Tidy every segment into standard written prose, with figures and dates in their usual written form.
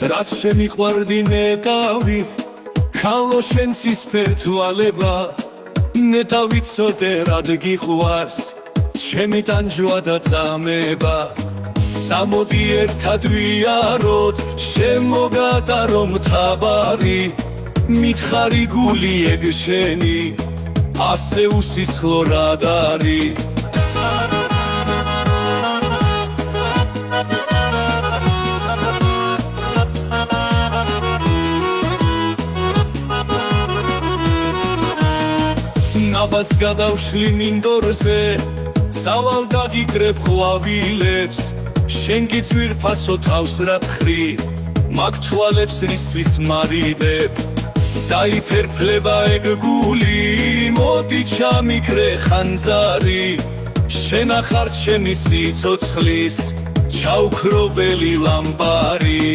რაც შემიყვარდი ნეტავი ქალო შენ ცისფერ თვალება ნეტა ვიცოდე რად გიყვარს ჩემი ტანჯვა და წამება სამოდი ერთად ვიაროთ შემოგატარო მთაბარი მითხარი გული ეგ შენი ასე უსისხლო რად არის ნაბას გადავშლი მინდორზე სავალ დაგიკრებ ყვავილებს შენ გიწვირფასო თავს რატხრი მაგ თვალებს რისთვის მარიდებ დაიფერფლება ეგ გული მოდი ჩამიქრე ხანძარი შენ ახარ ჩემი სიცოცხლის ჩაუქრობელი ლამბარი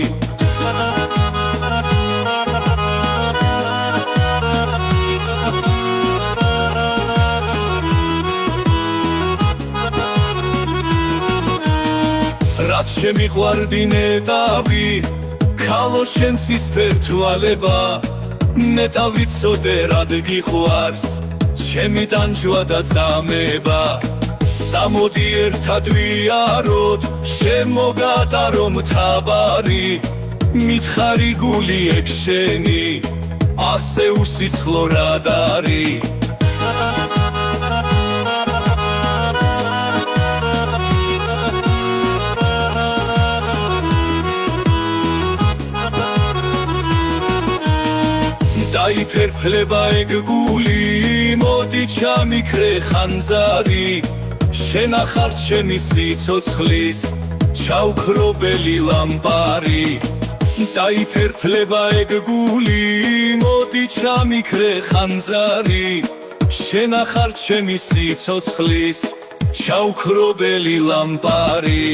რაც შემიყვარდი ნეტავი ქალო შენ ცისფერ თვალება ნეტა ვიცოდე რად გიყვარს ჩემი ტანჯვა და წამება სამოდი ერთად ვიაროთ შემოგატარო მთაბარი მითხარი გული ეგ შენი ასე უსისხლო რად არის დაიფერფლება ეგ გული მოდი ჩამიქრე ხანძარი შენ ახარ ჩემი სიცოცხლის ჩაუქრობელი ლამბარი დაიფერფლება ეგ გული მოდი ჩამიქრე ხანძარი შენ ახარ ჩემი სიცოცხლის ჩაუქრობელი ლამბარი